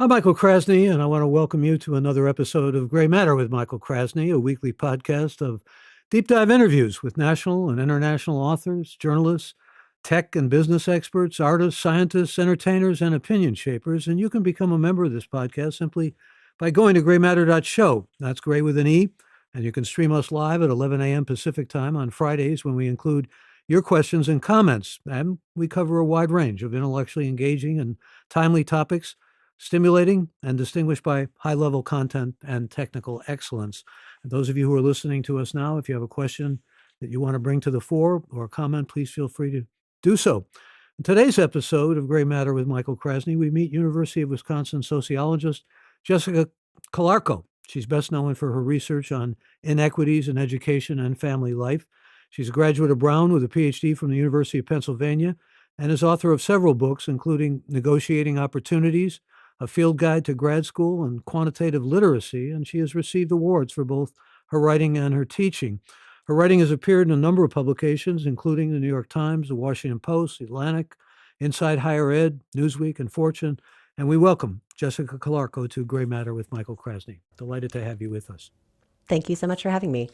I'm Michael Krasny, and I want to welcome you to another episode of Gray Matter with Michael Krasny, a weekly podcast of deep dive interviews with national and international authors, journalists, tech and business experts, artists, scientists, entertainers, and opinion shapers. And you can become a member of this podcast simply by going to graymatter.show. That's gray with an E. And you can stream us live at 11 a.m. Pacific time on Fridays when we include your questions and comments. And we cover a wide range of intellectually engaging and timely topics, stimulating and distinguished by high level content and technical excellence. And those of you who are listening to us now, if you have a question that you want to bring to the fore or a comment, please feel free to do so. In today's episode of Gray Matter with Michael Krasny, we meet University of Wisconsin sociologist Jessica Calarco. She's best known for her research on inequities in education and family life. She's a graduate of Brown with a PhD from the University of Pennsylvania and is author of several books, including Negotiating Opportunities, a field guide to grad school, and quantitative literacy, and she has received awards for both her writing and her teaching. Her writing has appeared in a number of publications, including the New York Times, the Washington Post, the Atlantic, Inside Higher Ed, Newsweek, and Fortune. And we welcome Jessica Calarco to Gray Matter with Michael Krasny. Delighted to have you with us. Thank you so much for having me.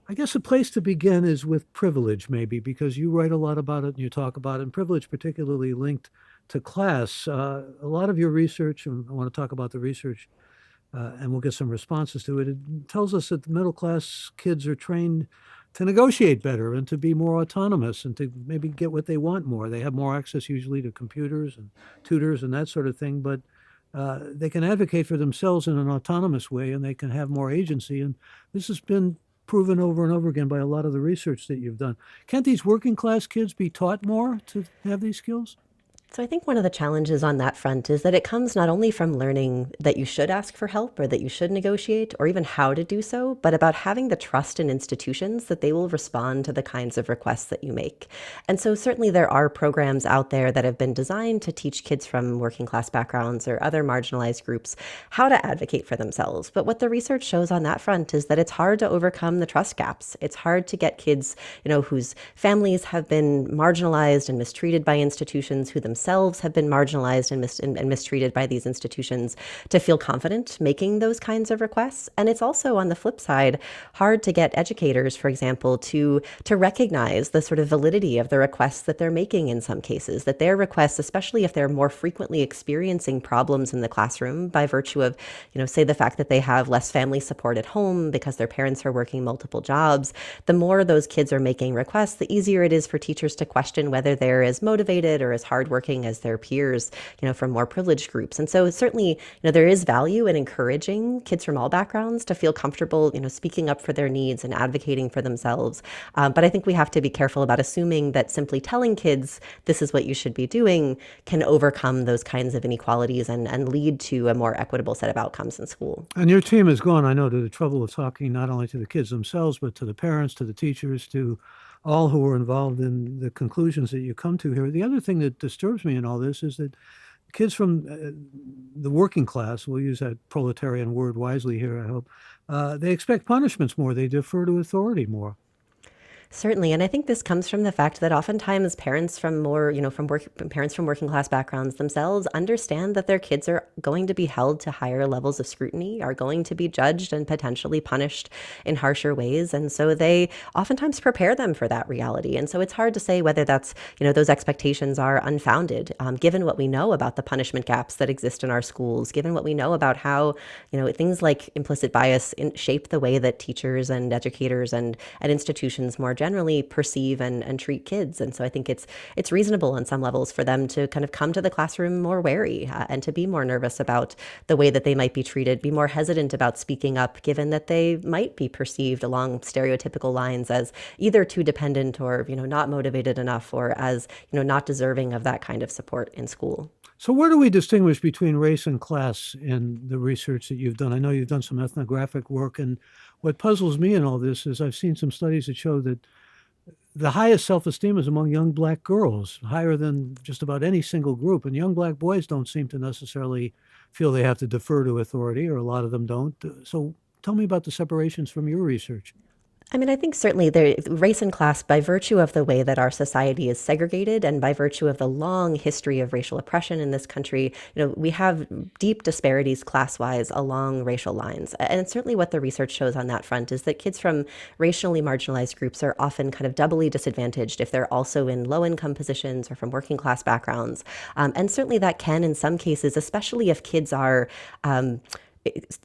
I guess a place to begin is with privilege, maybe, because you write a lot about it and you talk about it, and privilege particularly linked to class. A lot of your research, and I want to talk about the research, and we'll get some responses to it. It tells us that the middle class kids are trained to negotiate better and to be more autonomous and to maybe get what they want more. They have more access usually to computers and tutors and that sort of thing, but they can advocate for themselves in an autonomous way and they can have more agency. And this has been proven over and over again by a lot of the research that you've done. Can't these working class kids be taught more to have these skills? So I think one of the challenges on that front is that it comes not only from learning that you should ask for help or that you should negotiate or even how to do so, but about having the trust in institutions that they will respond to the kinds of requests that you make. And so certainly there are programs out there that have been designed to teach kids from working class backgrounds or other marginalized groups how to advocate for themselves. But what the research shows on that front is that it's hard to overcome the trust gaps. It's hard to get kids, whose families have been marginalized and mistreated by institutions, who themselves have been marginalized and mistreated by these institutions, to feel confident making those kinds of requests. And it's also, on the flip side, hard to get educators, for example, to recognize the sort of validity of the requests that they're making in some cases, that their requests, especially if they're more frequently experiencing problems in the classroom by virtue of, say the fact that they have less family support at home because their parents are working multiple jobs, the more those kids are making requests, the easier it is for teachers to question whether they're as motivated or as hardworking as their peers, from more privileged groups. And so certainly, there is value in encouraging kids from all backgrounds to feel comfortable, speaking up for their needs and advocating for themselves. But I think we have to be careful about assuming that simply telling kids this is what you should be doing can overcome those kinds of inequalities and lead to a more equitable set of outcomes in school. And your team has gone, I know, to the trouble of talking not only to the kids themselves, but to the parents, to the teachers, to all who are involved in the conclusions that you come to here. The other thing that disturbs me in all this is that kids from the working class, we'll use that proletarian word wisely here, I hope, they expect punishments more. They defer to authority more. Certainly, and I think this comes from the fact that oftentimes parents from parents from working class backgrounds themselves understand that their kids are going to be held to higher levels of scrutiny, are going to be judged and potentially punished in harsher ways, and so they oftentimes prepare them for that reality. And so it's hard to say whether that's those expectations are unfounded, given what we know about the punishment gaps that exist in our schools, given what we know about how things like implicit bias shape the way that teachers and educators and institutions more generally perceive and treat kids. And so I think it's reasonable on some levels for them to kind of come to the classroom more wary and to be more nervous about the way that they might be treated, be more hesitant about speaking up, given that they might be perceived along stereotypical lines as either too dependent or, not motivated enough, or as, not deserving of that kind of support in school. So where do we distinguish between race and class in the research that you've done? I know you've done some ethnographic work, and what puzzles me in all this is I've seen some studies that show that the highest self-esteem is among young black girls, higher than just about any single group. And young black boys don't seem to necessarily feel they have to defer to authority, or a lot of them don't. So tell me about the separations from your research. I mean, I think certainly race and class, by virtue of the way that our society is segregated and by virtue of the long history of racial oppression in this country, we have deep disparities class-wise along racial lines. And certainly what the research shows on that front is that kids from racially marginalized groups are often kind of doubly disadvantaged if they're also in low-income positions or from working class backgrounds. And certainly that can, in some cases, especially if kids are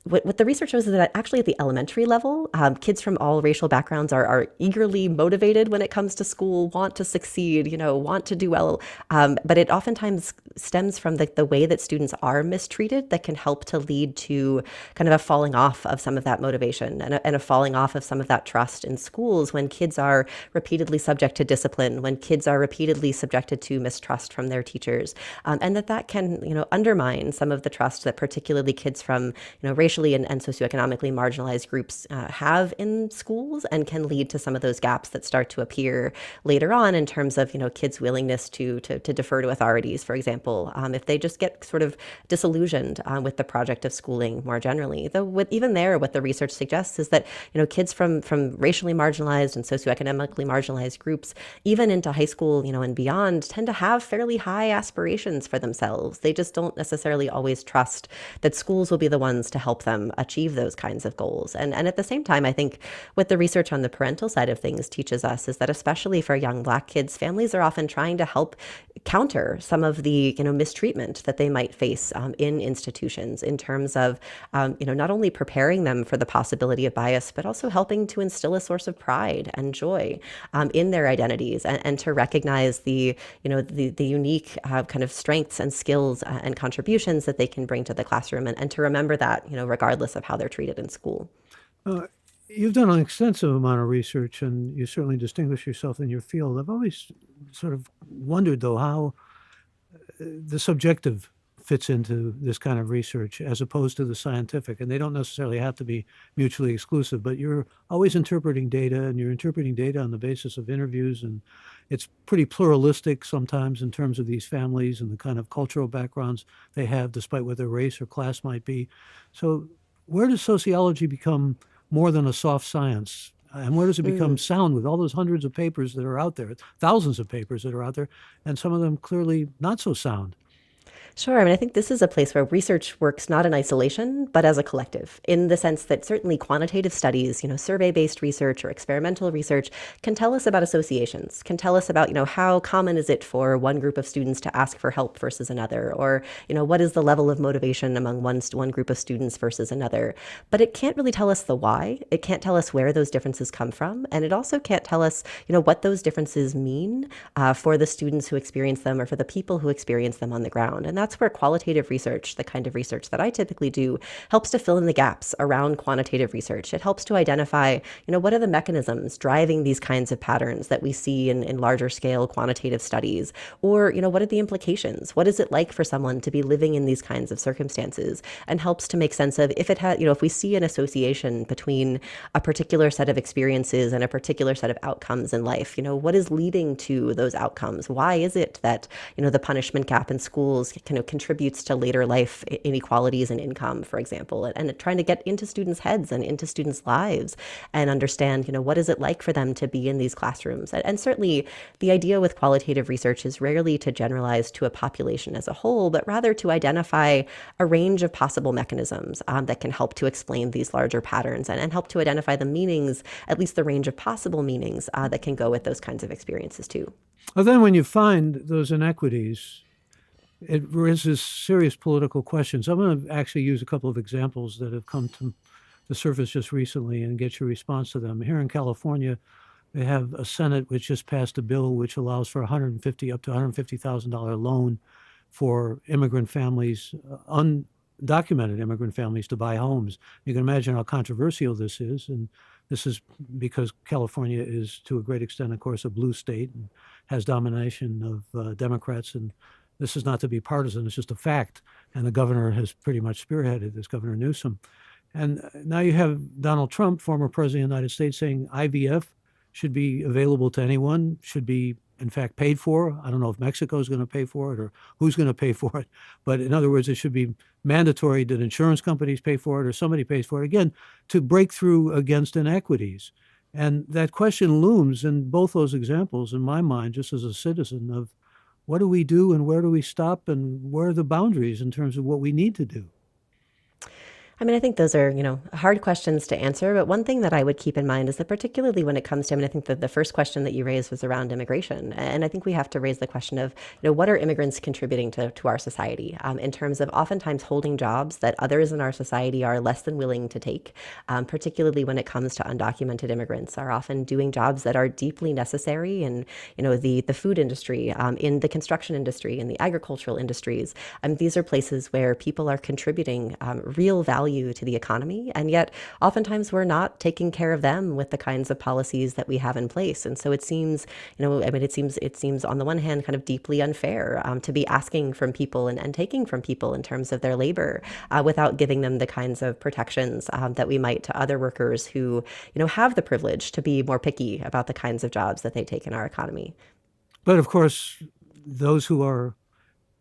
what the research shows is that actually at the elementary level, kids from all racial backgrounds are eagerly motivated when it comes to school, want to succeed, want to do well. But it oftentimes stems from the way that students are mistreated that can help to lead to kind of a falling off of some of that motivation and a falling off of some of that trust in schools when kids are repeatedly subject to discipline, when kids are repeatedly subjected to mistrust from their teachers, and that can, undermine some of the trust that particularly kids from racially and socioeconomically marginalized groups have in schools and can lead to some of those gaps that start to appear later on in terms of, kids' willingness to defer to authorities, for example, if they just get sort of disillusioned with the project of schooling more generally. Though even there, what the research suggests is that, kids from racially marginalized and socioeconomically marginalized groups, even into high school, and beyond, tend to have fairly high aspirations for themselves. They just don't necessarily always trust that schools will be the ones to help them achieve those kinds of goals. And at the same time, I think what the research on the parental side of things teaches us is that especially for young Black kids, families are often trying to help counter some of the mistreatment that they might face in institutions in terms of not only preparing them for the possibility of bias, but also helping to instill a source of pride and joy in their identities and to recognize the unique kind of strengths and skills and contributions that they can bring to the classroom and to remember that regardless of how they're treated in school. Uh, you've done an extensive amount of research, and you certainly distinguish yourself in your field. I've always sort of wondered, though, how the subjective fits into this kind of research as opposed to the scientific. And they don't necessarily have to be mutually exclusive, but you're always interpreting data, and you're interpreting data on the basis of interviews. And it's pretty pluralistic sometimes in terms of these families and the kind of cultural backgrounds they have, despite what their race or class might be. So where does sociology become more than a soft science? And where does it become sound with all those hundreds of papers that are out there, thousands of papers that are out there, and some of them clearly not so sound? Sure. I mean, I think this is a place where research works not in isolation, but as a collective, in the sense that certainly quantitative studies, survey-based research or experimental research can tell us about associations, can tell us about, how common is it for one group of students to ask for help versus another, or, what is the level of motivation among one group of students versus another. But it can't really tell us the why. It can't tell us where those differences come from. And it also can't tell us, what those differences mean for the students who experience them or for the people who experience them on the ground. And that's where qualitative research, the kind of research that I typically do, helps to fill in the gaps around quantitative research. It helps to identify, what are the mechanisms driving these kinds of patterns that we see in larger scale quantitative studies? Or, what are the implications? What is it like for someone to be living in these kinds of circumstances? And helps to make sense of if it had, if we see an association between a particular set of experiences and a particular set of outcomes in life, what is leading to those outcomes? Why is it that, the punishment gap in schools contributes to later life inequalities in income, for example, and trying to get into students' heads and into students' lives and understand, what is it like for them to be in these classrooms? And certainly the idea with qualitative research is rarely to generalize to a population as a whole, but rather to identify a range of possible mechanisms that can help to explain these larger patterns and help to identify the meanings, at least the range of possible meanings that can go with those kinds of experiences too. Well, then when you find those inequities, it raises serious political questions. I'm going to actually use a couple of examples that have come to the surface just recently and get your response to them. Here in California, they have a Senate which just passed a bill which allows for 150 up to $150,000 loan for immigrant families, undocumented immigrant families, to buy homes. You can imagine how controversial this is, and this is because California is, to a great extent, of course, a blue state and has domination of Democrats. And this is not to be partisan; it's just a fact. And the governor has pretty much spearheaded this, Governor Newsom. And now you have Donald Trump, former president of the United States, saying IVF should be available to anyone, should be, in fact, paid for. I don't know if Mexico is going to pay for it or who's going to pay for it. But in other words, it should be mandatory that insurance companies pay for it or somebody pays for it, again, to break through against inequities. And that question looms in both those examples in my mind, just as a citizen, of what do we do and where do we stop and where are the boundaries in terms of what we need to do? I mean, I think those are, hard questions to answer. But one thing that I would keep in mind is that particularly when it comes to, I mean, I think that the first question that you raised was around immigration. And I think we have to raise the question of, what are immigrants contributing to our society in terms of oftentimes holding jobs that others in our society are less than willing to take, particularly when it comes to undocumented immigrants are often doing jobs that are deeply necessary in, the food industry, in the construction industry, in the agricultural industries. These are places where people are contributing real value to the economy, and yet oftentimes we're not taking care of them with the kinds of policies that we have in place. And so it seems, I mean, it seems on the one hand kind of deeply unfair to be asking from people and taking from people in terms of their labor without giving them the kinds of protections that we might to other workers who, have the privilege to be more picky about the kinds of jobs that they take in our economy. But of course, those who are,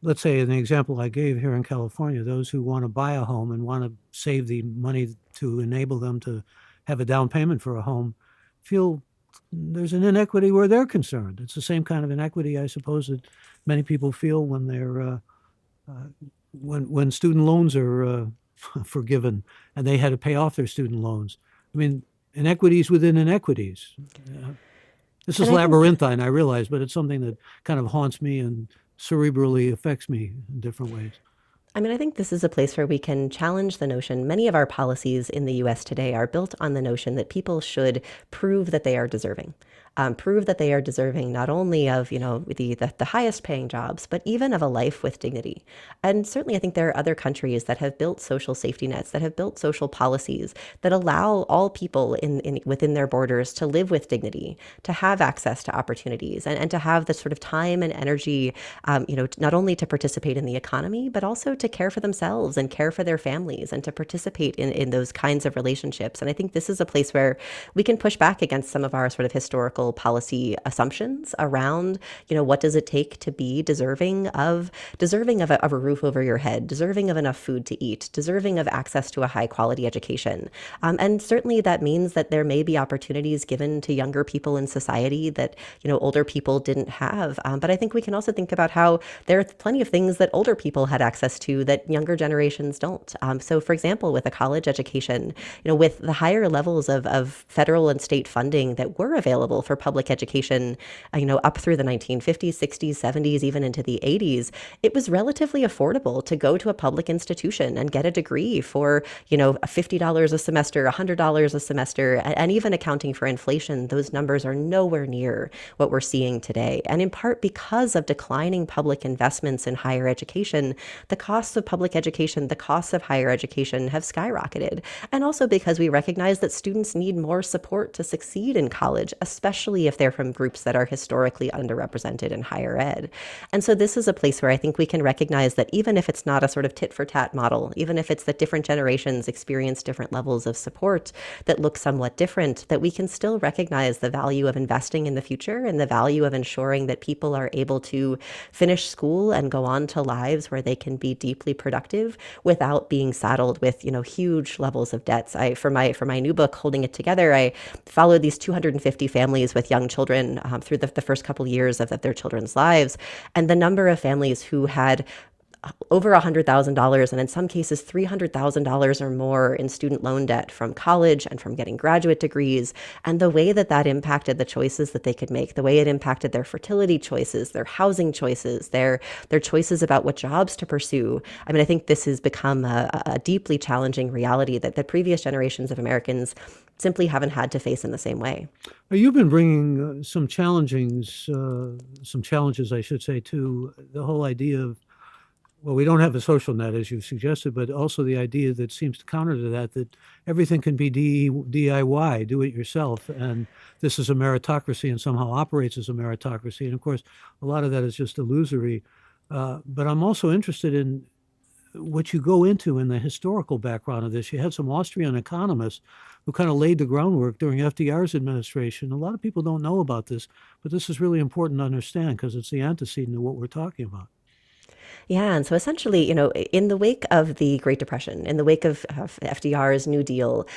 let's say, in the example I gave here in California, those who want to buy a home and want to save the money to enable them to have a down payment for a home feel there's an inequity where they're concerned. It's the same kind of inequity, I suppose, that many people feel when they're when student loans are forgiven and they had to pay off their student loans. I mean, inequities within inequities. This is And I think labyrinthine, I realize, but it's something that kind of haunts me and cerebrally affects me in different ways. I mean, I think this is a place where we can challenge the notion. Many of our policies in the US today are built on the notion that people should prove that they are deserving. Prove that they are deserving not only of, the highest paying jobs, but even of a life with dignity. And certainly, I think there are other countries that have built social safety nets, that have built social policies that allow all people within their borders to live with dignity, to have access to opportunities, and to have the sort of time and energy, not only to participate in the economy, but also to care for themselves and care for their families and to participate in those kinds of relationships. And I think this is a place where we can push back against some of our sort of historical policy assumptions around, what does it take to be deserving of a roof over your head, deserving of enough food to eat, deserving of access to a high quality education. And certainly that means that there may be opportunities given to younger people in society that, older people didn't have. But I think we can also think about how there are plenty of things that older people had access to that younger generations don't. So for example, with a college education, with the higher levels of federal and state funding that were available for public education, up through the 1950s, 60s, 70s, even into the 80s, it was relatively affordable to go to a public institution and get a degree for, $50 a semester, $100 a semester, and even accounting for inflation, those numbers are nowhere near what we're seeing today. And in part because of declining public investments in higher education, the costs of public education, the costs of higher education have skyrocketed. And also because we recognize that students need more support to succeed in college, especially if they're from groups that are historically underrepresented in higher ed. And so this is a place where I think we can recognize that even if it's not a sort of tit for tat model, even if it's that different generations experience different levels of support that look somewhat different, that we can still recognize the value of investing in the future and the value of ensuring that people are able to finish school and go on to lives where they can be deeply productive without being saddled with, huge levels of debts. For my new book, Holding It Together, I followed these 250 families with young children through the first couple years of their children's lives. And the number of families who had over $100,000 and in some cases $300,000 or more in student loan debt from college and from getting graduate degrees, and the way that impacted the choices that they could make, the way it impacted their fertility choices, their housing choices, their choices about what jobs to pursue. I mean, I think this has become a deeply challenging reality that the previous generations of Americans simply haven't had to face in the same way. Well, you've been bringing some challenges, I should say, to the whole idea of, well, we don't have a social net, as you've suggested, but also the idea that seems to counter to that, that everything can be DIY, do it yourself. And this is a meritocracy and somehow operates as a meritocracy. And of course, a lot of that is just illusory. But I'm also interested in what you go into in the historical background of this. You had some Austrian economists who kind of laid the groundwork during FDR's administration. A lot of people don't know about this, but this is really important to understand because it's the antecedent of what we're talking about. Yeah, and so essentially, in the wake of the Great Depression, in the wake of FDR's New Deal,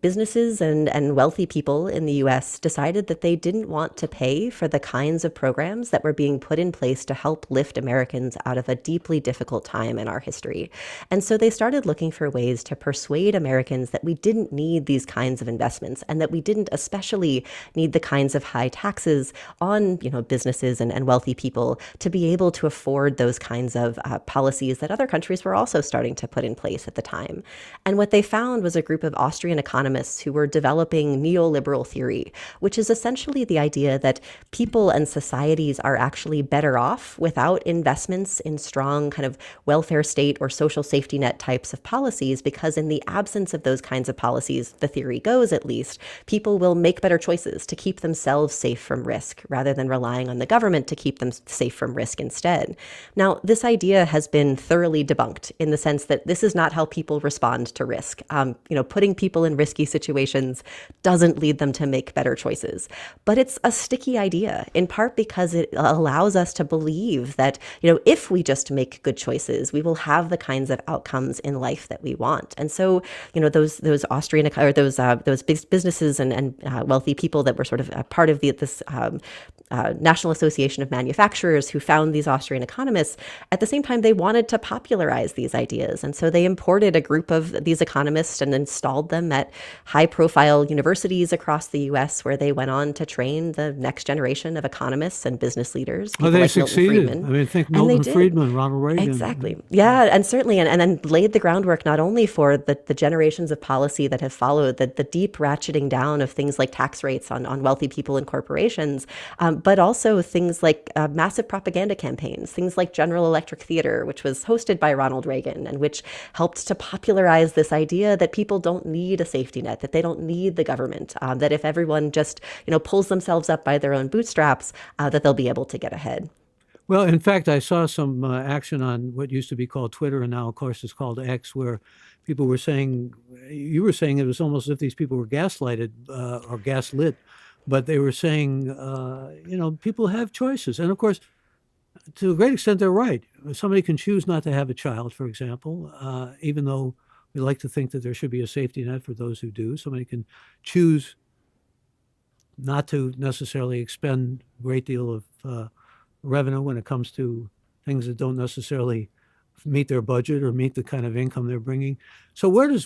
businesses and wealthy people in the U.S. decided that they didn't want to pay for the kinds of programs that were being put in place to help lift Americans out of a deeply difficult time in our history. And so they started looking for ways to persuade Americans that we didn't need these kinds of investments and that we didn't especially need the kinds of high taxes on, businesses and wealthy people to be able to afford those kinds of policies that other countries were also starting to put in place at the time. And what they found was a group of Austrian economists who were developing neoliberal theory, which is essentially the idea that people and societies are actually better off without investments in strong kind of welfare state or social safety net types of policies, because in the absence of those kinds of policies, the theory goes at least, people will make better choices to keep themselves safe from risk rather than relying on the government to keep them safe from risk instead. Now, this idea has been thoroughly debunked in the sense that this is not how people respond to risk. Putting people in risky situations doesn't lead them to make better choices. But it's a sticky idea, in part because it allows us to believe that, if we just make good choices, we will have the kinds of outcomes in life that we want. And so, those Austrian or those big businesses and wealthy people that were sort of a part of this National Association of Manufacturers who found these Austrian economists, at the same time, they wanted to popularize these ideas. And so they imported a group of these economists and installed them at high-profile universities across the U.S., where they went on to train the next generation of economists and business leaders, Well, people they like Milton succeeded. Friedman. I mean, think And they Milton did. Friedman, Ronald Reagan. Exactly. Yeah, and certainly, and then laid the groundwork not only for the generations of policy that have followed, the deep ratcheting down of things like tax rates on wealthy people and corporations, but also things like massive propaganda campaigns, things like General Electric Theater, which was hosted by Ronald Reagan and which helped to popularize this idea that people don't need a safety net, that they don't need the government, that if everyone just, pulls themselves up by their own bootstraps, that they'll be able to get ahead. Well, in fact, I saw some action on what used to be called Twitter, and now, of course, it's called X, where people were saying, you were saying it was almost as if these people were gaslighted or gaslit, but they were saying, people have choices. And of course, to a great extent, they're right. Somebody can choose not to have a child, for example, even though we like to think that there should be a safety net for those who do. Somebody can choose not to necessarily expend a great deal of revenue when it comes to things that don't necessarily meet their budget or meet the kind of income they're bringing. So where does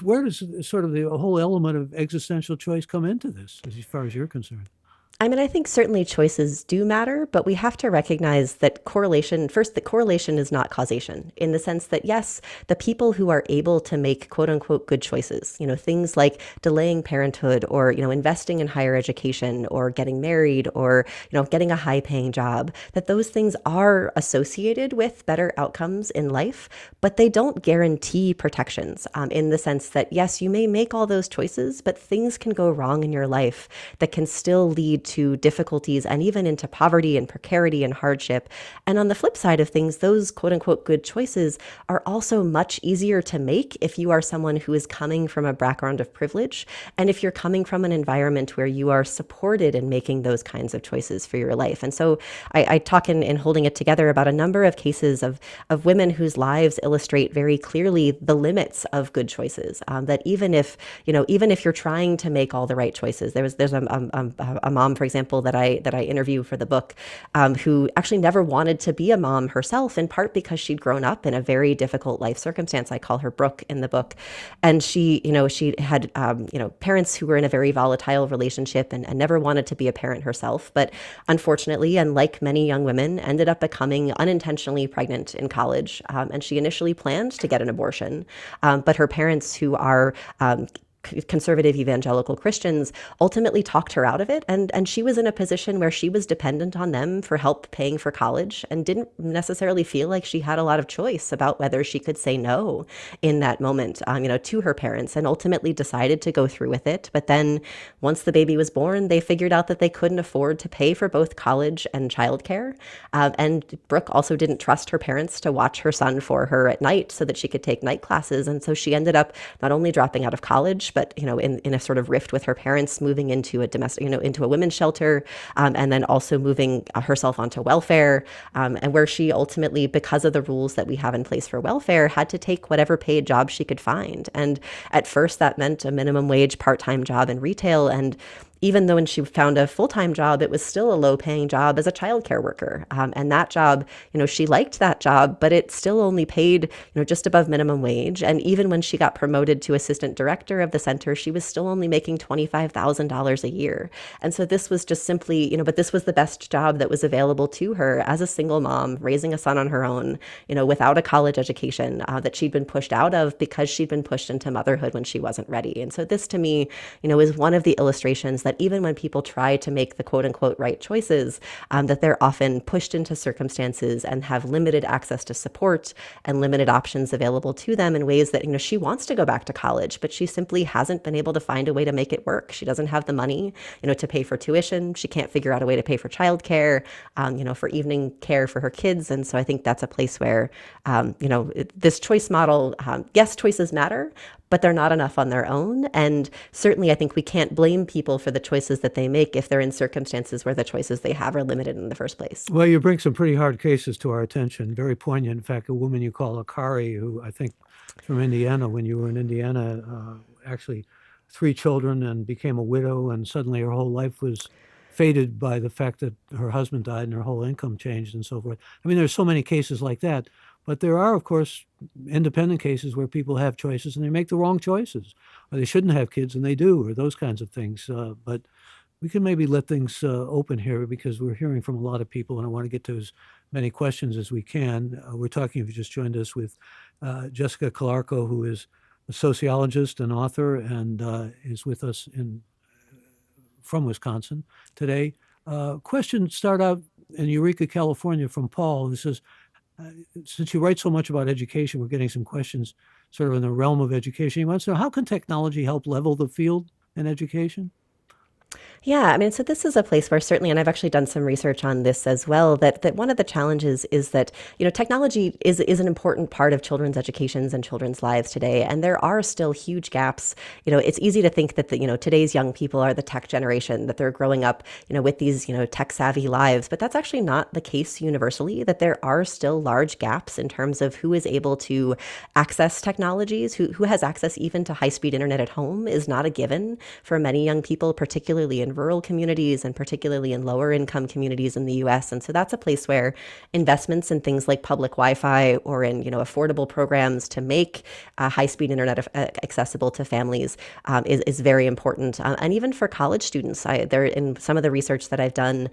sort of the whole element of existential choice come into this, as far as you're concerned? I mean, I think certainly choices do matter, but we have to recognize that that correlation is not causation, in the sense that, yes, the people who are able to make quote unquote good choices, things like delaying parenthood or, investing in higher education or getting married or, getting a high paying job, that those things are associated with better outcomes in life, but they don't guarantee protections, in the sense that, yes, you may make all those choices, but things can go wrong in your life that can still lead to difficulties and even into poverty and precarity and hardship. And on the flip side of things, those quote unquote good choices are also much easier to make if you are someone who is coming from a background of privilege, and if you're coming from an environment where you are supported in making those kinds of choices for your life. And so I talk in Holding It Together about a number of cases of women whose lives illustrate very clearly the limits of good choices. That even if you're trying to make all the right choices, there's a mom, for example, that I interview for the book, who actually never wanted to be a mom herself, in part because she'd grown up in a very difficult life circumstance. I call her Brooke in the book, and she had parents who were in a very volatile relationship and never wanted to be a parent herself, but unfortunately, and like many young women, ended up becoming unintentionally pregnant in college, and she initially planned to get an abortion, but her parents, who are conservative evangelical Christians, ultimately talked her out of it. And she was in a position where she was dependent on them for help paying for college and didn't necessarily feel like she had a lot of choice about whether she could say no in that moment, to her parents, and ultimately decided to go through with it. But then once the baby was born, they figured out that they couldn't afford to pay for both college and childcare. And Brooke also didn't trust her parents to watch her son for her at night so that she could take night classes. And so she ended up not only dropping out of college, college, but, in a sort of rift with her parents, moving into a domestic, into a women's shelter, and then also moving herself onto welfare, and where she ultimately, because of the rules that we have in place for welfare, had to take whatever paid job she could find. And at first, that meant a minimum wage part-time job in retail. And even though when she found a full-time job, it was still a low-paying job as a childcare worker. And that job, she liked that job, but it still only paid, just above minimum wage. And even when she got promoted to assistant director of the center, she was still only making $25,000 a year. And so this was just simply, but this was the best job that was available to her as a single mom, raising a son on her own, without a college education, that she'd been pushed out of because she'd been pushed into motherhood when she wasn't ready. And so this, to me, is one of the illustrations that even when people try to make the quote unquote right choices, that they're often pushed into circumstances and have limited access to support and limited options available to them in ways that, she wants to go back to college, but she simply hasn't been able to find a way to make it work. She doesn't have the money, to pay for tuition. She can't figure out a way to pay for childcare, for evening care for her kids. And so I think that's a place where, this choice model, yes, choices matter, but they're not enough on their own. And certainly I think we can't blame people for the choices that they make if they're in circumstances where the choices they have are limited in the first place. Well, you bring some pretty hard cases to our attention, very poignant. In fact, a woman you call Akari, who I think from Indiana, when you were in Indiana, actually 3 children and became a widow, and suddenly her whole life was fated by the fact that her husband died and her whole income changed and so forth. I mean, there's so many cases like that. But there are, of course, independent cases where people have choices and they make the wrong choices, or they shouldn't have kids and they do, or those kinds of things. But we can maybe let things open here because we're hearing from a lot of people, and I want to get to as many questions as we can. We're talking, if you just joined us, with Jessica Calarco, who is a sociologist and author, and is with us from Wisconsin today. Question start out in Eureka, California, from Paul, who says, since you write so much about education, we're getting some questions sort of in the realm of education. He wants to know, how can technology help level the field in education? Yeah, I mean, so this is a place where certainly, and I've actually done some research on this as well, that one of the challenges is that, technology is an important part of children's educations and children's lives today. And there are still huge gaps. It's easy to think that, today's young people are the tech generation, that they're growing up, with these, tech savvy lives. But that's actually not the case universally, that there are still large gaps in terms of who is able to access technologies, who has access even to high-speed internet at home is not a given for many young people, particularly in rural communities and particularly in lower income communities in the US. And so that's a place where investments in things like public Wi-Fi or in, affordable programs to make high-speed internet accessible to families is very important. And even for college students, there in some of the research that I've done,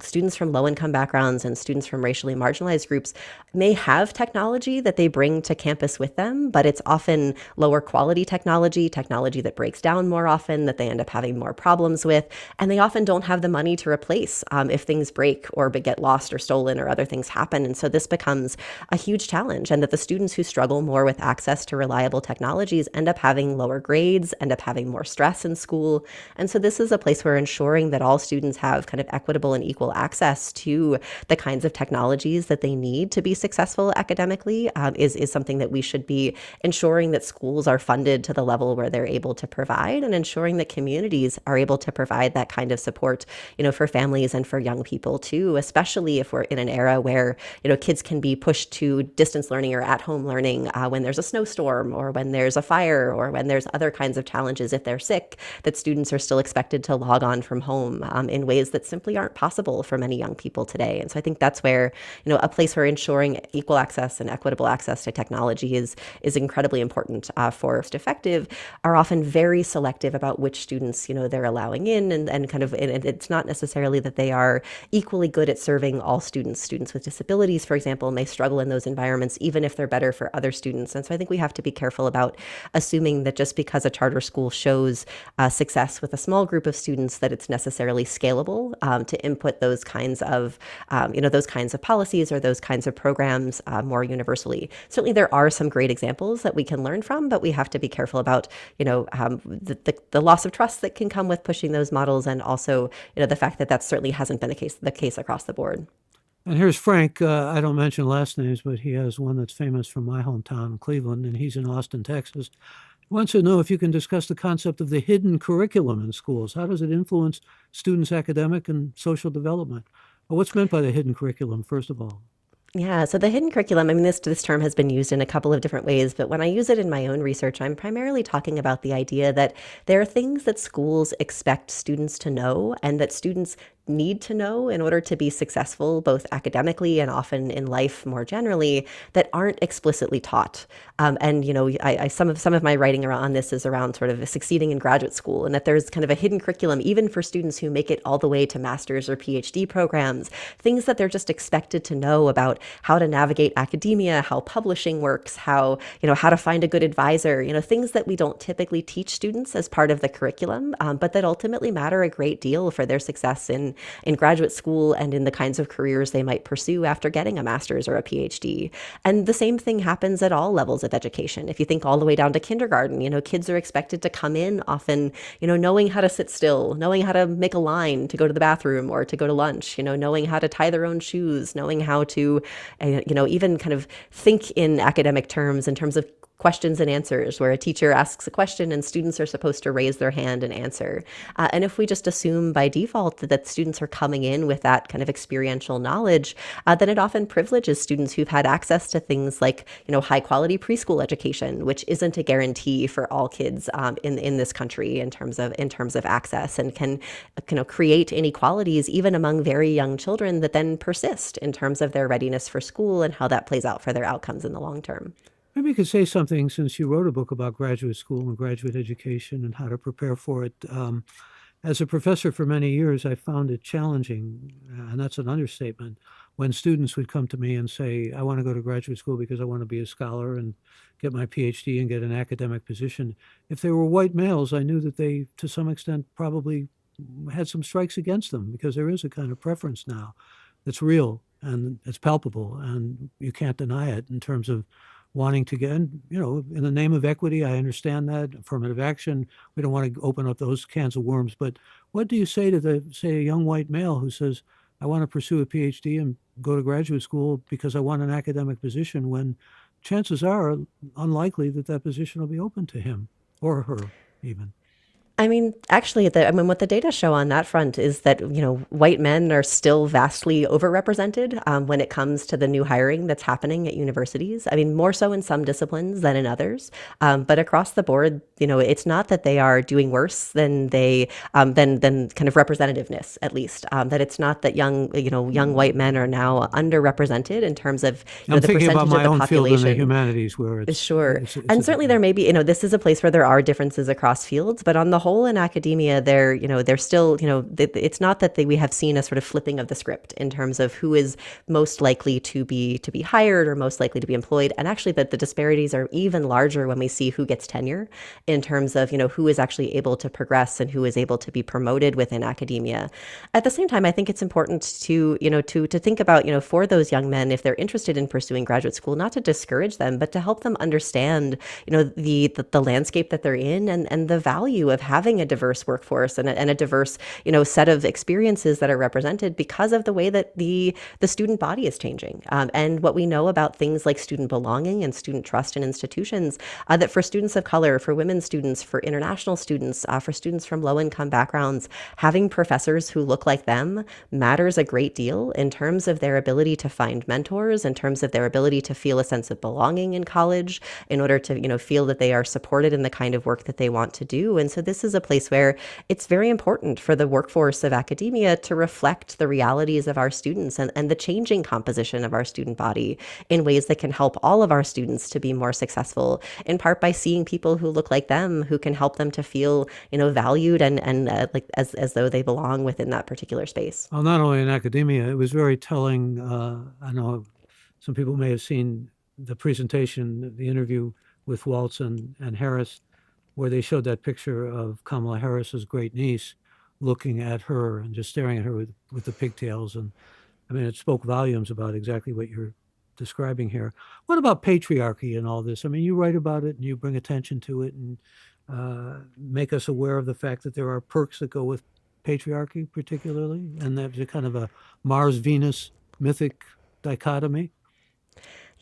students from low-income backgrounds and students from racially marginalized groups may have technology that they bring to campus with them, but it's often lower quality technology that breaks down more often, that they end up having more problems with, and they often don't have the money to replace if things break or get lost or stolen or other things happen. And so this becomes a huge challenge, and that the students who struggle more with access to reliable technologies end up having lower grades, end up having more stress in school. And so this is a place where ensuring that all students have kind of equitable and equal access to the kinds of technologies that they need to be successful academically is something that we should be ensuring that schools are funded to the level where they're able to provide, and ensuring that communities are able to provide that kind of support, for families and for young people too, especially if we're in an era where, kids can be pushed to distance learning or at-home learning when there's a snowstorm or when there's a fire or when there's other kinds of challenges. If they're sick, that students are still expected to log on from home in ways that simply aren't possible for many young people today. And so I think that's where, a place where ensuring equal access and equitable access to technology is incredibly important for effective, are often very selective about which students, they're allowing in, and kind of, and it's not necessarily that they are equally good at serving all students. Students with disabilities, for example, may struggle in those environments, even if they're better for other students. And so I think we have to be careful about assuming that just because a charter school shows success with a small group of students, that it's necessarily scalable to input those kinds of, those kinds of policies or those kinds of programs more universally. Certainly there are some great examples that we can learn from, but we have to be careful about, the loss of trust that can come with pushing those models, and also, the fact that that certainly hasn't been the case across the board. And here's Frank. I don't mention last names, but he has one that's famous from my hometown, Cleveland, and he's in Austin, Texas. wants to know if you can discuss the concept of the hidden curriculum in schools. How does it influence students' academic and social development? Well, what's meant by the hidden curriculum, first of all? Yeah, so the hidden curriculum, I mean, this term has been used in a couple of different ways, but when I use it in my own research, I'm primarily talking about the idea that there are things that schools expect students to know and that students need to know in order to be successful, both academically and often in life more generally, that aren't explicitly taught. And some of my writing around on this is around sort of succeeding in graduate school, and that there's kind of a hidden curriculum even for students who make it all the way to master's or PhD programs, things that they're just expected to know about how to navigate academia, how publishing works, how to find a good advisor, things that we don't typically teach students as part of the curriculum, but that ultimately matter a great deal for their success in graduate school and in the kinds of careers they might pursue after getting a master's or a PhD. And the same thing happens at all levels of education. If you think all the way down to kindergarten, kids are expected to come in often, knowing how to sit still, knowing how to make a line to go to the bathroom or to go to lunch, knowing how to tie their own shoes, knowing how to, even kind of think in academic terms in terms of questions and answers, where a teacher asks a question and students are supposed to raise their hand and answer. And if we just assume by default that students are coming in with that kind of experiential knowledge, then it often privileges students who've had access to things like, high quality preschool education, which isn't a guarantee for all kids in this country in terms of access, and can create inequalities even among very young children that then persist in terms of their readiness for school and how that plays out for their outcomes in the long term. Maybe you could say something, since you wrote a book about graduate school and graduate education and how to prepare for it. As a professor for many years, I found it challenging, and that's an understatement, when students would come to me and say, I want to go to graduate school because I want to be a scholar and get my PhD and get an academic position. If they were white males, I knew that they, to some extent, probably had some strikes against them, because there is a kind of preference now that's real and it's palpable, and you can't deny it in terms of wanting to get, and, in the name of equity, I understand that, affirmative action, we don't want to open up those cans of worms. But what do you say to say, a young white male who says, I want to pursue a PhD and go to graduate school because I want an academic position, when chances are unlikely that that position will be open to him or her even? I mean, actually, what the data show on that front is that, white men are still vastly overrepresented when it comes to the new hiring that's happening at universities. I mean, more so in some disciplines than in others. But across the board, it's not that they are doing worse than than kind of representativeness, at least. That it's not that young white men are now underrepresented in terms of, I'm the thinking about percentage of my the own field in the population. humanities, where Sure. it's a And certainly different. there may be, this is a place where there are differences across fields, but on the whole in academia, they're still, it's not that we have seen a sort of flipping of the script in terms of who is most likely to be hired or most likely to be employed. And actually that the disparities are even larger when we see who gets tenure in terms of, who is actually able to progress and who is able to be promoted within academia. At the same time, I think it's important to, to think about, for those young men, if they're interested in pursuing graduate school, not to discourage them, but to help them understand, the landscape that they're in, and the value of having a diverse workforce and a diverse, set of experiences that are represented because of the way that the student body is changing. And what we know about things like student belonging and student trust in institutions, that for students of color, for women students, for international students, for students from low income backgrounds, having professors who look like them matters a great deal in terms of their ability to find mentors, in terms of their ability to feel a sense of belonging in college, in order to, feel that they are supported in the kind of work that they want to do. And so this is a place where it's very important for the workforce of academia to reflect the realities of our students, and the changing composition of our student body in ways that can help all of our students to be more successful, in part by seeing people who look like them, who can help them to feel, valued and like as though they belong within that particular space. Well, not only in academia, it was very telling. I know some people may have seen the presentation, the interview with Waltz and Harris, where they showed that picture of Kamala Harris's great niece looking at her and just staring at her with the pigtails. And I mean, it spoke volumes about exactly what you're describing here. What about patriarchy and all this? I mean, you write about it and you bring attention to it, and make us aware of the fact that there are perks that go with patriarchy, particularly, and there's a kind of a Mars Venus mythic dichotomy.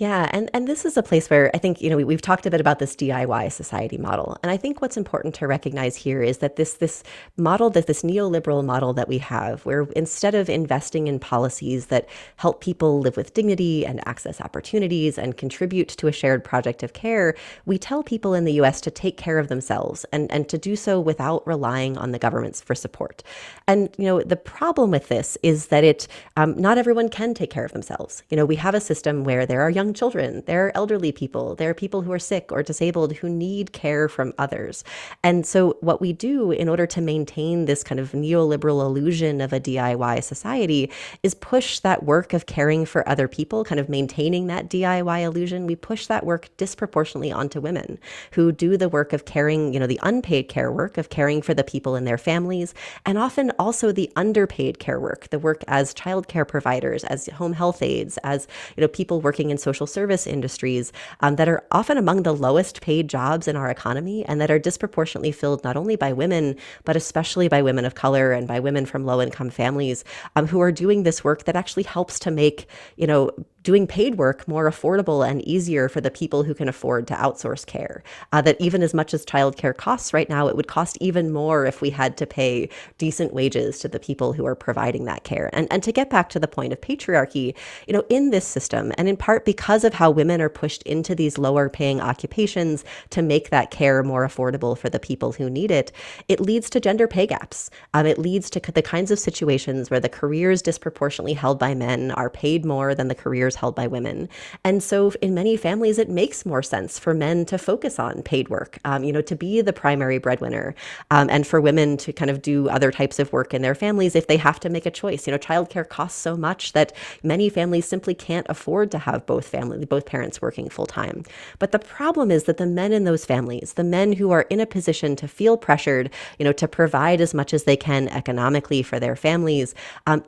Yeah, and this is a place where I think, we've talked a bit about this DIY society model. And I think what's important to recognize here is that this model, that this neoliberal model that we have, where instead of investing in policies that help people live with dignity and access opportunities and contribute to a shared project of care, we tell people in the US to take care of themselves and to do so without relying on the governments for support. And the problem with this is that not everyone can take care of themselves. We have a system where there are young children, there are elderly people, there are people who are sick or disabled who need care from others. And so what we do in order to maintain this kind of neoliberal illusion of a DIY society is push that work of caring for other people, kind of maintaining that DIY illusion. We push that work disproportionately onto women who do the work of caring, the unpaid care work of caring for the people in their families, and often also the underpaid care work, the work as childcare providers, as home health aides, as people working in social service industries that are often among the lowest paid jobs in our economy and that are disproportionately filled not only by women, but especially by women of color and by women from low income families who are doing this work that actually helps to make, doing paid work more affordable and easier for the people who can afford to outsource care. That even as much as childcare costs right now, it would cost even more if we had to pay decent wages to the people who are providing that care. And to get back to the point of patriarchy, in this system, and in part because of how women are pushed into these lower paying occupations to make that care more affordable for the people who need it, it leads to gender pay gaps. It leads to the kinds of situations where the careers disproportionately held by men are paid more than the careers held by women. And so in many families, it makes more sense for men to focus on paid work, to be the primary breadwinner, and for women to kind of do other types of work in their families if they have to make a choice. Childcare costs so much that many families simply can't afford to have both parents working full time. But the problem is that the men in those families, the men who are in a position to feel pressured, to provide as much as they can economically for their families,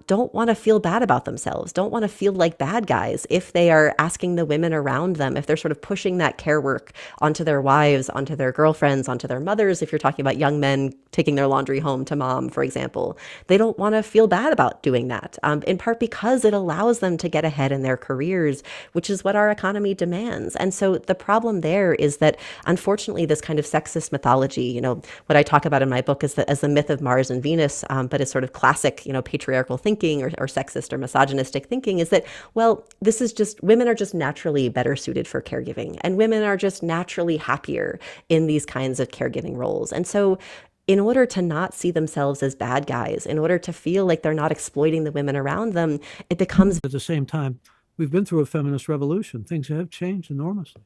don't want to feel bad about themselves, don't want to feel like bad guys if they are asking the women around them, if they're sort of pushing that care work onto their wives, onto their girlfriends, onto their mothers. If you're talking about young men taking their laundry home to mom, for example, they don't want to feel bad about doing that, in part because it allows them to get ahead in their careers, which is what our economy demands. And so the problem there is that, unfortunately, this kind of sexist mythology, what I talk about in my book is as the myth of Mars and Venus, but is sort of classic, patriarchal thinking or sexist or misogynistic thinking, is that, well, this is just, women are just naturally better suited for caregiving, and women are just naturally happier in these kinds of caregiving roles. And so in order to not see themselves as bad guys, in order to feel like they're not exploiting the women around them, it becomes... At the same time, we've been through a feminist revolution. Things have changed enormously.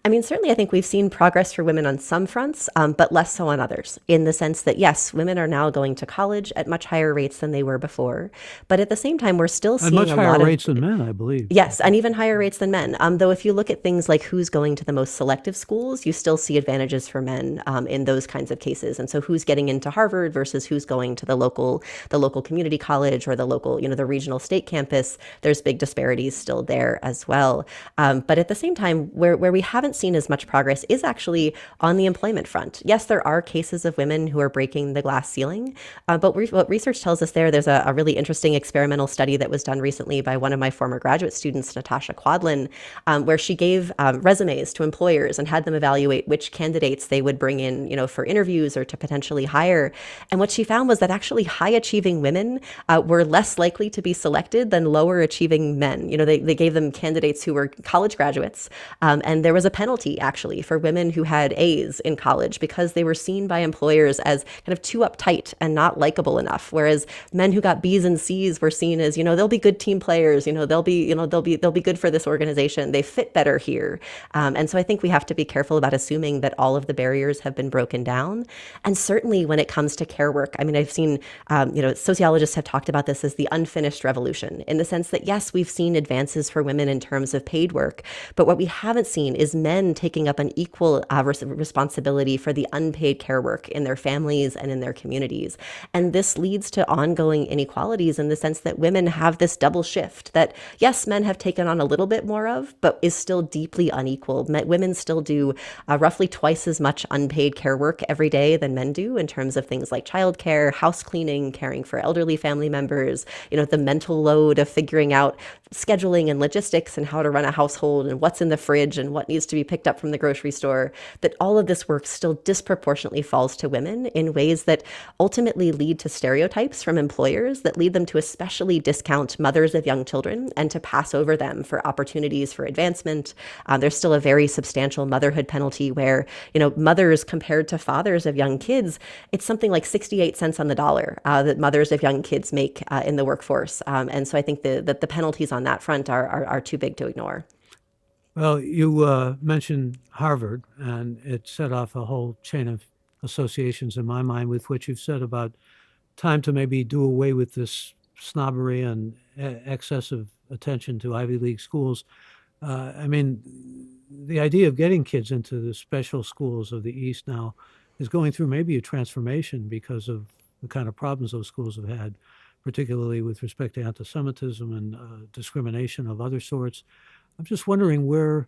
I mean, certainly I think we've seen progress for women on some fronts, but less so on others, in the sense that, yes, women are now going to college at much higher rates than they were before. But at the same time, we're still seeing much higher rates than men, I believe. Yes, and even higher rates than men. Though if you look at things like who's going to the most selective schools, you still see advantages for men in those kinds of cases. And so who's getting into Harvard versus who's going to the local community college or the local, the regional state campus, there's big disparities still there as well. But at the same time, where we haven't seen as much progress is actually on the employment front. Yes, there are cases of women who are breaking the glass ceiling, but what research tells us there's a really interesting experimental study that was done recently by one of my former graduate students, Natasha Quadlin, where she gave resumes to employers and had them evaluate which candidates they would bring in, for interviews or to potentially hire. And what she found was that actually high achieving women were less likely to be selected than lower achieving men. They gave them candidates who were college graduates, and there was a penalty actually for women who had A's in college because they were seen by employers as kind of too uptight and not likable enough. Whereas men who got B's and C's were seen as, they'll be good team players, they'll be good for this organization. They fit better here. And so I think we have to be careful about assuming that all of the barriers have been broken down. And certainly when it comes to care work, I mean, I've seen, sociologists have talked about this as the unfinished revolution, in the sense that, yes, we've seen advances for women in terms of paid work, but what we haven't seen is men men taking up an equal responsibility for the unpaid care work in their families and in their communities. And this leads to ongoing inequalities in the sense that women have this double shift that, yes, men have taken on a little bit more of, but is still deeply unequal. Women still do roughly twice as much unpaid care work every day than men do in terms of things like childcare, house cleaning, caring for elderly family members, the mental load of figuring out scheduling and logistics and how to run a household and what's in the fridge and what needs to be picked up from the grocery store, that all of this work still disproportionately falls to women in ways that ultimately lead to stereotypes from employers that lead them to especially discount mothers of young children and to pass over them for opportunities for advancement. There's still a very substantial motherhood penalty where, mothers compared to fathers of young kids, it's something like 68 cents on the dollar that mothers of young kids make in the workforce. And so I think that the penalties on that front are too big to ignore. Well, you mentioned Harvard, and it set off a whole chain of associations in my mind with what you've said about time to maybe do away with this snobbery and excessive attention to Ivy League schools. I mean, the idea of getting kids into the special schools of the East now is going through maybe a transformation because of the kind of problems those schools have had, particularly with respect to anti-Semitism and discrimination of other sorts. I'm just wondering where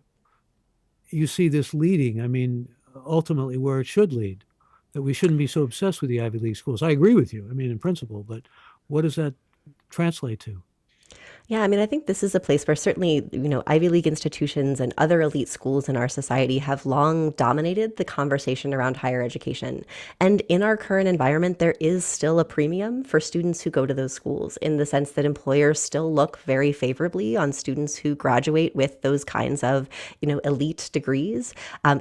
you see this leading. I mean, ultimately where it should lead, that we shouldn't be so obsessed with the Ivy League schools. I agree with you, I mean, in principle, but what does that translate to? Yeah, I mean, I think this is a place where certainly, Ivy League institutions and other elite schools in our society have long dominated the conversation around higher education. And in our current environment, there is still a premium for students who go to those schools in the sense that employers still look very favorably on students who graduate with those kinds of, elite degrees,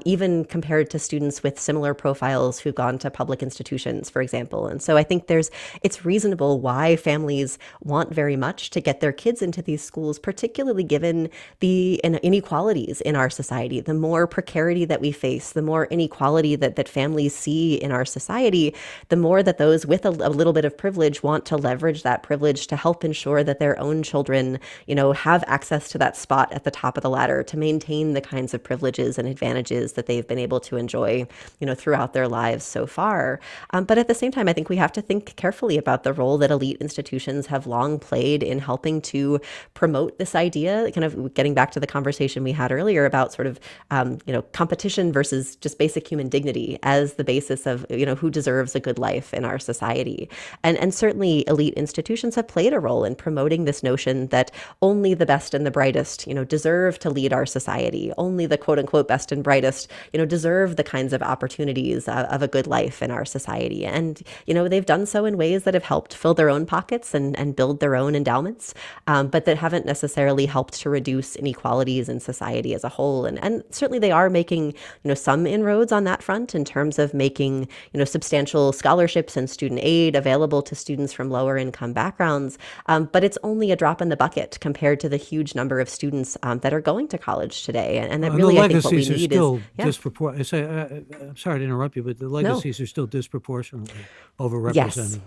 even compared to students with similar profiles who've gone to public institutions, for example. And so I think it's reasonable why families want very much to get their kids into these schools, particularly given the inequalities in our society. The more precarity that we face, the more inequality that families see in our society, the more that those with a little bit of privilege want to leverage that privilege to help ensure that their own children, have access to that spot at the top of the ladder to maintain the kinds of privileges and advantages that they've been able to enjoy, throughout their lives so far. But at the same time, I think we have to think carefully about the role that elite institutions have long played in helping to promote this idea, kind of getting back to the conversation we had earlier about sort of, competition versus just basic human dignity as the basis of, who deserves a good life in our society. And certainly elite institutions have played a role in promoting this notion that only the best and the brightest, deserve to lead our society. Only the quote unquote best and brightest, deserve the kinds of opportunities of a good life in our society. And, they've done so in ways that have helped fill their own pockets and build their own endowments. But that haven't necessarily helped to reduce inequalities in society as a whole. And certainly they are making, some inroads on that front in terms of making, substantial scholarships and student aid available to students from lower income backgrounds. But it's only a drop in the bucket compared to the huge number of students that are going to college today. And that really, I think what we need is... I'm sorry to interrupt you, but the legacies are still disproportionately overrepresented. Yes.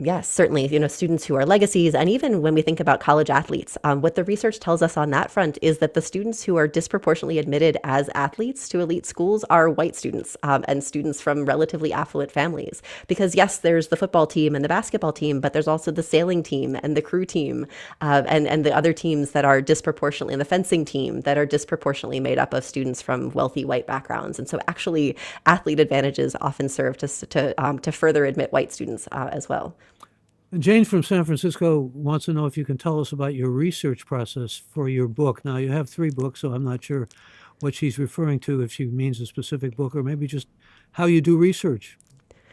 Yes, certainly, students who are legacies. And even when we think about college athletes, what the research tells us on that front is that the students who are disproportionately admitted as athletes to elite schools are white students and students from relatively affluent families. Because yes, there's the football team and the basketball team, but there's also the sailing team and the crew team and the other teams that are disproportionately, and the fencing team that are disproportionately made up of students from wealthy white backgrounds. And so actually athlete advantages often serve to further admit white students as well. Jane from San Francisco wants to know if you can tell us about your research process for your book. Now, you have 3 books, so I'm not sure what she's referring to, if she means a specific book or maybe just how you do research.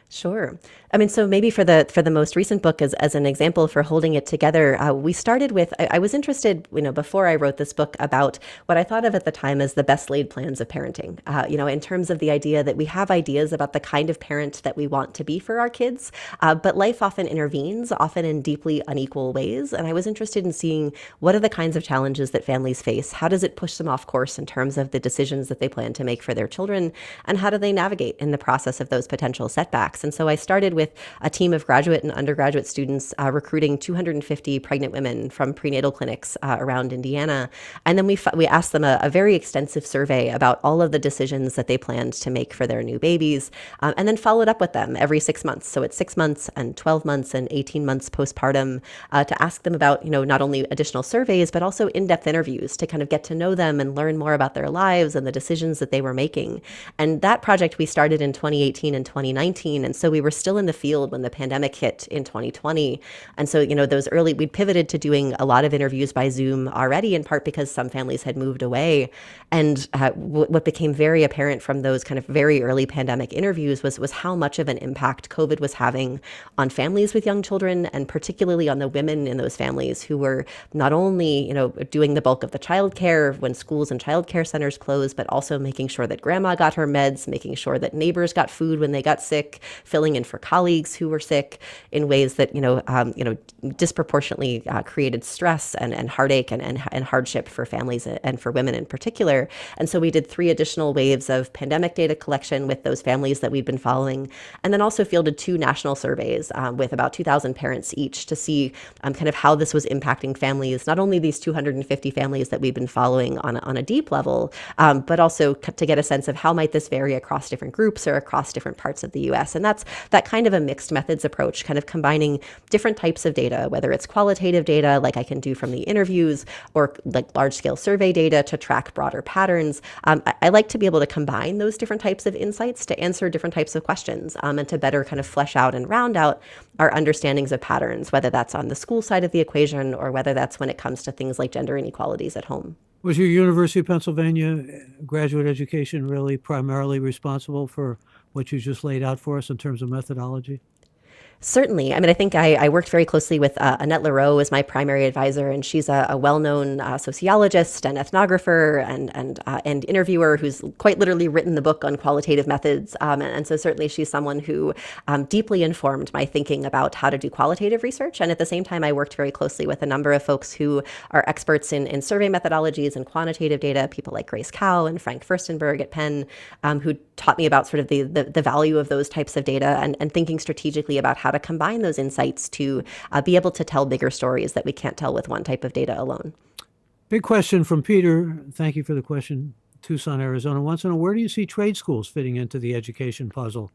Sure. I mean, so maybe for the most recent book, as an example for holding it together, we started with, I was interested, before I wrote this book, about what I thought of at the time as the best laid plans of parenting, in terms of the idea that we have ideas about the kind of parent that we want to be for our kids, but life often intervenes, often in deeply unequal ways. And I was interested in seeing what are the kinds of challenges that families face? How does it push them off course in terms of the decisions that they plan to make for their children? And how do they navigate in the process of those potential setbacks? impacts. And so I started with a team of graduate and undergraduate students recruiting 250 pregnant women from prenatal clinics around Indiana. And then we asked them a very extensive survey about all of the decisions that they planned to make for their new babies, and then followed up with them every 6 months. So it's 6 months and 12 months and 18 months postpartum to ask them about, not only additional surveys, but also in-depth interviews to kind of get to know them and learn more about their lives and the decisions that they were making. And that project we started in 2018 and 2019. And so we were still in the field when the pandemic hit in 2020. And so, we'd pivoted to doing a lot of interviews by Zoom already, in part because some families had moved away. And what became very apparent from those kind of very early pandemic interviews was how much of an impact COVID was having on families with young children, and particularly on the women in those families who were not only, doing the bulk of the childcare when schools and childcare centers closed, but also making sure that grandma got her meds, making sure that neighbors got food when they got sick, filling in for colleagues who were sick in ways that, disproportionately created stress and heartache and hardship for families and for women in particular. And so we did 3 additional waves of pandemic data collection with those families that we'd been following, and then also fielded 2 national surveys with about 2,000 parents each to see kind of how this was impacting families, not only these 250 families that we've been following on a deep level, but also to get a sense of how might this vary across different groups or across different parts of the U.S. And that's that kind of a mixed methods approach, kind of combining different types of data, whether it's qualitative data like I can do from the interviews, or like large-scale survey data to track broader patterns. I like to be able to combine those different types of insights to answer different types of questions, and to better kind of flesh out and round out our understandings of patterns, whether that's on the school side of the equation or whether that's when it comes to things like gender inequalities at home. Was your University of Pennsylvania graduate education really primarily responsible for what you just laid out for us in terms of methodology? Certainly. I mean, I think I worked very closely with Annette Leroux as my primary advisor, and she's a well-known sociologist and ethnographer and interviewer who's quite literally written the book on qualitative methods. And so certainly she's someone who deeply informed my thinking about how to do qualitative research. And at the same time, I worked very closely with a number of folks who are experts in survey methodologies and quantitative data, people like Grace Cow and Frank Furstenberg at Penn, who taught me about sort of the value of those types of data and thinking strategically about how to combine those insights to be able to tell bigger stories that we can't tell with one type of data alone. Big question from Peter. Thank you for the question. Tucson, Arizona wants to know, where do you see trade schools fitting into the education puzzle?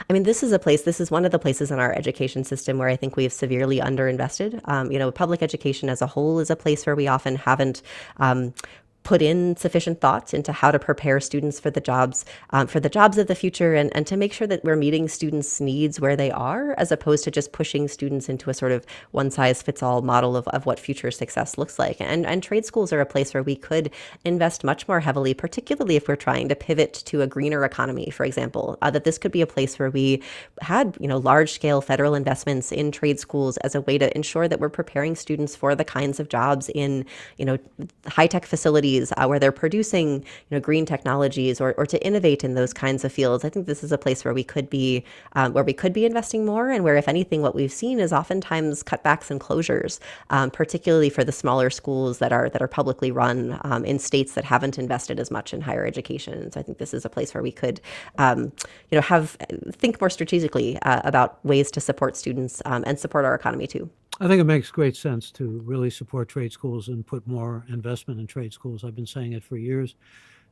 I mean, this is one of the places in our education system where I think we've severely underinvested. Public education as a whole is a place where we often haven't put in sufficient thought into how to prepare students for the jobs of the future, and to make sure that we're meeting students' needs where they are, as opposed to just pushing students into a sort of one-size-fits-all model of what future success looks like. And trade schools are a place where we could invest much more heavily, particularly if we're trying to pivot to a greener economy, for example, that this could be a place where we had, large-scale federal investments in trade schools as a way to ensure that we're preparing students for the kinds of jobs in, high-tech facilities where they're producing, green technologies, or to innovate in those kinds of fields. I think this is a place where we could be investing more, and where, if anything, what we've seen is oftentimes cutbacks and closures, particularly for the smaller schools that are publicly run in states that haven't invested as much in higher education. So I think this is a place where we could, think more strategically about ways to support students and support our economy too. I think it makes great sense to really support trade schools and put more investment in trade schools. I've been saying it for years.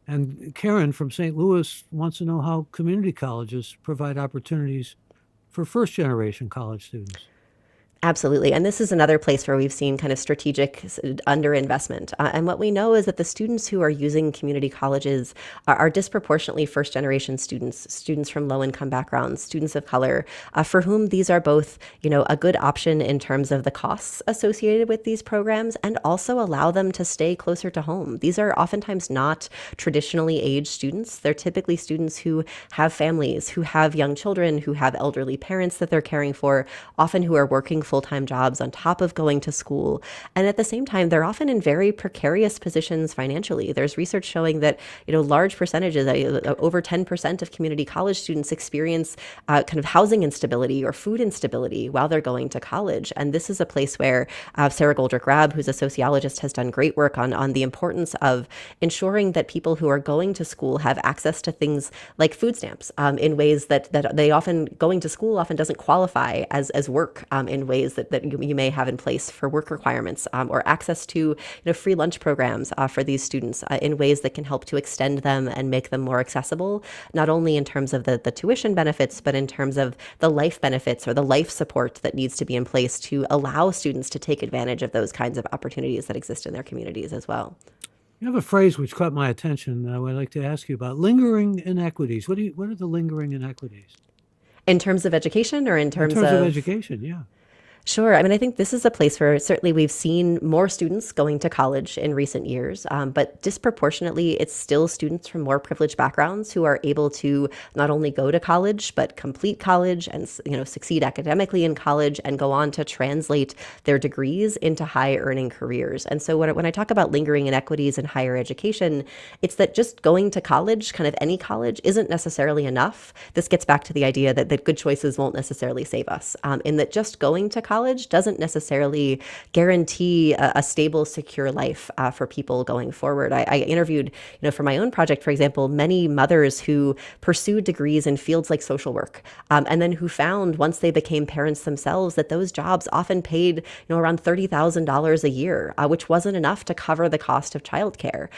And Karen from St. Louis wants to know how community colleges provide opportunities for first-generation college students. Absolutely. And this is another place where we've seen kind of strategic underinvestment. And what we know is that the students who are using community colleges are disproportionately first generation students from low income backgrounds, students of color, for whom these are both, a good option in terms of the costs associated with these programs, and also allow them to stay closer to home. These are oftentimes not traditionally aged students. They're typically students who have families, who have young children, who have elderly parents that they're caring for, often who are working full-time jobs on top of going to school. And at the same time, they're often in very precarious positions financially. There's research showing that, large percentages, over 10% of community college students experience kind of housing instability or food instability while they're going to college. And this is a place where Sarah Goldrick-Rab, who's a sociologist, has done great work on the importance of ensuring that people who are going to school have access to things like food stamps in ways that they often, going to school often doesn't qualify as work in ways that you may have in place for work requirements, or access to free lunch programs for these students in ways that can help to extend them and make them more accessible, not only in terms of the tuition benefits, but in terms of the life benefits or the life support that needs to be in place to allow students to take advantage of those kinds of opportunities that exist in their communities as well. You have a phrase which caught my attention. I would like to ask you about lingering inequities. What are the lingering inequities? In terms of education or in In terms terms of of education, yeah. Sure. I mean, I think this is a place where certainly we've seen more students going to college in recent years, but disproportionately, it's still students from more privileged backgrounds who are able to not only go to college, but complete college and succeed academically in college and go on to translate their degrees into high-earning careers. And so when I talk about lingering inequities in higher education, it's that just going to college, kind of any college, isn't necessarily enough. This gets back to the idea that good choices won't necessarily save us, in that just going to college doesn't necessarily guarantee a stable, secure life for people going forward. I interviewed, for my own project, for example, many mothers who pursued degrees in fields like social work, and then who found once they became parents themselves that those jobs often paid, around $30,000 a year, which wasn't enough to cover the cost of childcare,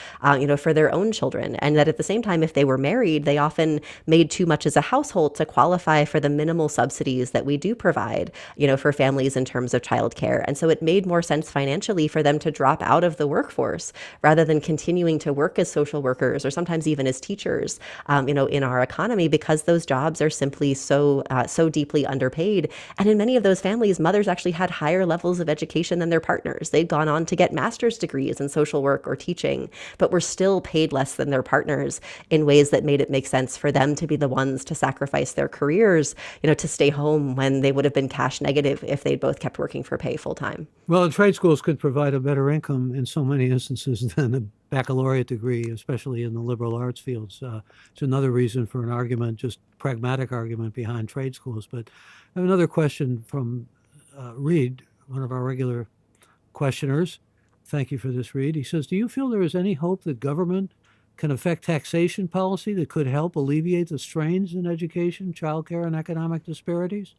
for their own children. And that at the same time, if they were married, they often made too much as a household to qualify for the minimal subsidies that we do provide, for families in terms of childcare. And so it made more sense financially for them to drop out of the workforce rather than continuing to work as social workers or sometimes even as teachers, in our economy, because those jobs are simply so deeply underpaid. And in many of those families, mothers actually had higher levels of education than their partners. They'd gone on to get master's degrees in social work or teaching, but were still paid less than their partners in ways that made it make sense for them to be the ones to sacrifice their careers, to stay home when they would have been cash negative if they both kept working for pay full time. Well, trade schools could provide a better income in so many instances than a baccalaureate degree, especially in the liberal arts fields. It's another reason for an argument, just pragmatic argument behind trade schools. But I have another question from Reed, one of our regular questioners. Thank you for this, Reed. He says, do you feel there is any hope that government can affect taxation policy that could help alleviate the strains in education, childcare, and economic disparities?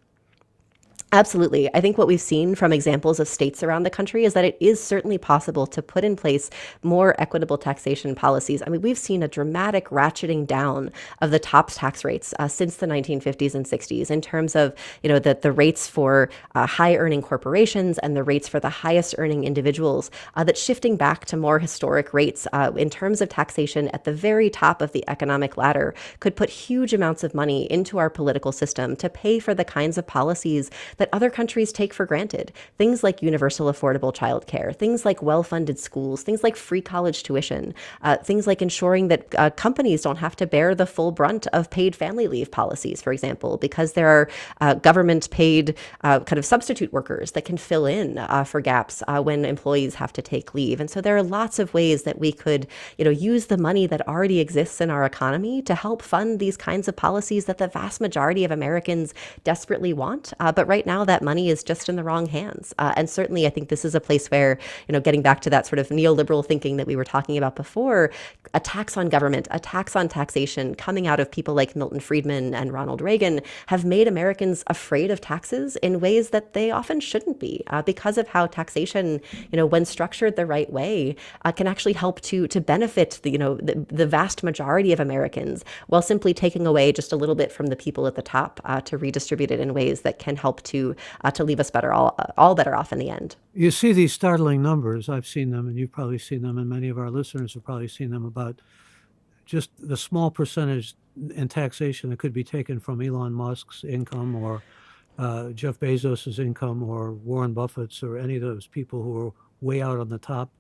Absolutely. I think what we've seen from examples of states around the country is that it is certainly possible to put in place more equitable taxation policies. I mean, we've seen a dramatic ratcheting down of the top tax rates since the 1950s and 60s in terms of, the rates for high earning corporations and the rates for the highest earning individuals, that's shifting back to more historic rates in terms of taxation at the very top of the economic ladder could put huge amounts of money into our political system to pay for the kinds of policies that other countries take for granted. Things like universal affordable childcare, things like well-funded schools, things like free college tuition, things like ensuring that companies don't have to bear the full brunt of paid family leave policies, for example, because there are government-paid kind of substitute workers that can fill in for gaps when employees have to take leave. And so there are lots of ways that we could, use the money that already exists in our economy to help fund these kinds of policies that the vast majority of Americans desperately want. But right now, that money is just in the wrong hands. And certainly, I think this is a place where, getting back to that sort of neoliberal thinking that we were talking about before, a tax on government, a tax on taxation coming out of people like Milton Friedman and Ronald Reagan have made Americans afraid of taxes in ways that they often shouldn't be, because of how taxation, when structured the right way, can actually help to benefit the vast majority of Americans while simply taking away just a little bit from the people at the top to redistribute it in ways that can help to leave us better, all better off in the end. You see these startling numbers. I've seen them, and you've probably seen them, and many of our listeners have probably seen them about just the small percentage in taxation that could be taken from Elon Musk's income or Jeff Bezos's income or Warren Buffett's or any of those people who are way out on the top,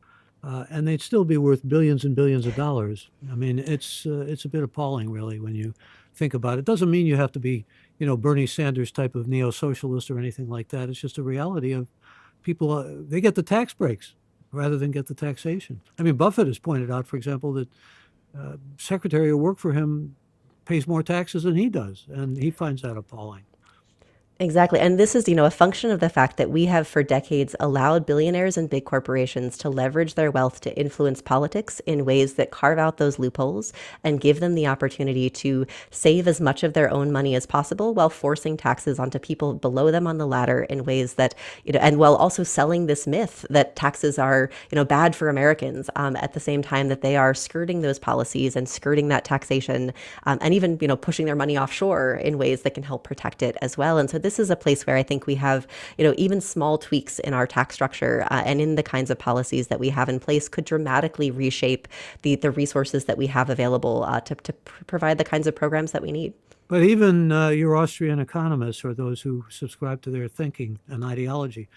and they'd still be worth billions and billions of dollars. I mean, it's a bit appalling, really, when you think about it. Doesn't mean you have to be, Bernie Sanders type of neo-socialist or anything like that. It's just a reality of people, they get the tax breaks rather than get the taxation. I mean, Buffett has pointed out, for example, that secretary who work for him pays more taxes than he does, and he finds that appalling. Exactly. And this is, a function of the fact that we have for decades allowed billionaires and big corporations to leverage their wealth to influence politics in ways that carve out those loopholes and give them the opportunity to save as much of their own money as possible while forcing taxes onto people below them on the ladder in ways that, and while also selling this myth that taxes are, bad for Americans, at the same time that they are skirting those policies and skirting that taxation, and even, pushing their money offshore in ways that can help protect it as well. And so this is a place where I think we have, even small tweaks in our tax structure and in the kinds of policies that we have in place could dramatically reshape the resources that we have available to provide the kinds of programs that we need. But even your Austrian economists, or those who subscribe to their thinking and ideology,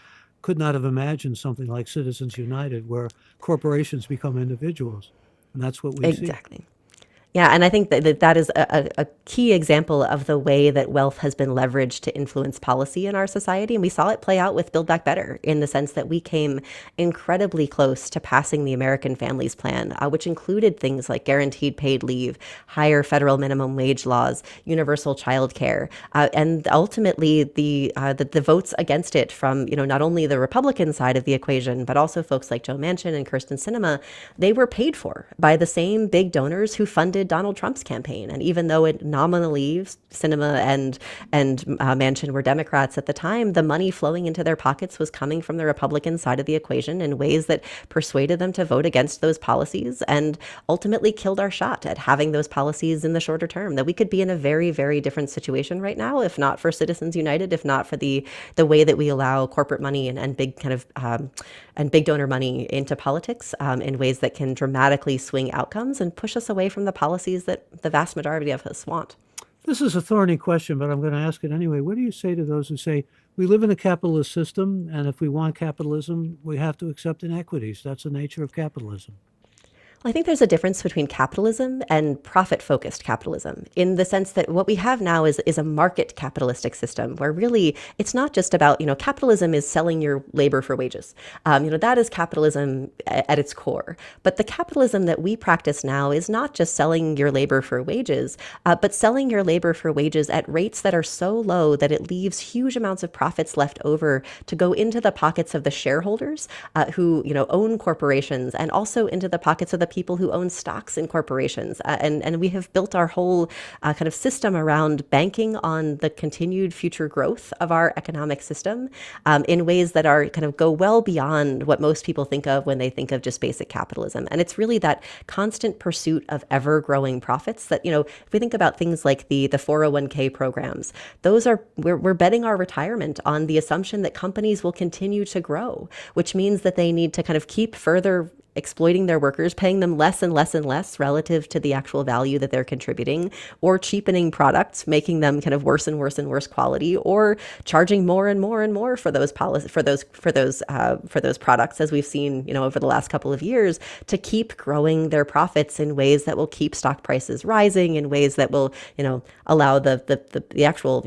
could not have imagined something like Citizens United, where corporations become individuals. And that's what we see. Exactly. Yeah, and I think that is a key example of the way that wealth has been leveraged to influence policy in our society. And we saw it play out with Build Back Better in the sense that we came incredibly close to passing the American Families Plan, which included things like guaranteed paid leave, higher federal minimum wage laws, universal child care. And ultimately, the votes against it from, not only the Republican side of the equation, but also folks like Joe Manchin and Kirsten Sinema, they were paid for by the same big donors who funded Donald Trump's campaign. And even though it nominally Sinema and Manchin were Democrats at the time, the money flowing into their pockets was coming from the Republican side of the equation in ways that persuaded them to vote against those policies and ultimately killed our shot at having those policies in the shorter term. That we could be in a very, very different situation right now, if not for Citizens United, if not for the way that we allow corporate money and big kind of and big donor money into politics in ways that can dramatically swing outcomes and push us away from the policies that the vast majority of us want. This is a thorny question, but I'm going to ask it anyway. What do you say to those who say we live in a capitalist system, and if we want capitalism, we have to accept inequities? That's the nature of capitalism. I think there's a difference between capitalism and profit-focused capitalism in the sense that what we have now is a market capitalistic system where really it's not just about, capitalism is selling your labor for wages. That is capitalism at its core. But the capitalism that we practice now is not just selling your labor for wages, but selling your labor for wages at rates that are so low that it leaves huge amounts of profits left over to go into the pockets of the shareholders who, own corporations, and also into the pockets of the people who own stocks in corporations. And we have built our whole kind of system around banking on the continued future growth of our economic system in ways that are kind of go well beyond what most people think of when they think of just basic capitalism. And it's really that constant pursuit of ever growing profits that, if we think about things like the 401k programs, those are, we're betting our retirement on the assumption that companies will continue to grow, which means that they need to kind of keep further exploiting their workers, paying them less and less and less relative to the actual value that they're contributing, or cheapening products, making them kind of worse and worse and worse quality, or charging more and more and more for those products, as we've seen, over the last couple of years, to keep growing their profits in ways that will keep stock prices rising, in ways that will, allow the actual,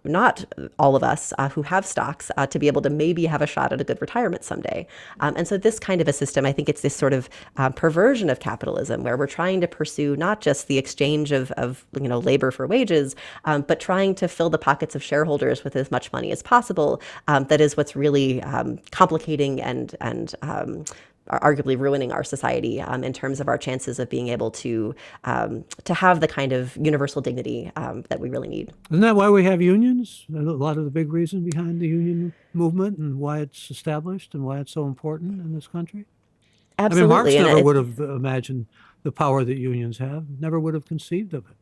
not all of us who have stocks to be able to maybe have a shot at a good retirement someday. And so this kind of a system, I think it's this sort of perversion of capitalism where we're trying to pursue not just the exchange of labor for wages, but trying to fill the pockets of shareholders with as much money as possible. That is what's really complicating and arguably ruining our society in terms of our chances of being able to have the kind of universal dignity that we really need. Isn't that why we have unions? A lot of the big reason behind the union movement and why it's established and why it's so important in this country? Absolutely. I mean, Marx never would have imagined the power that unions have, never would have conceived of it.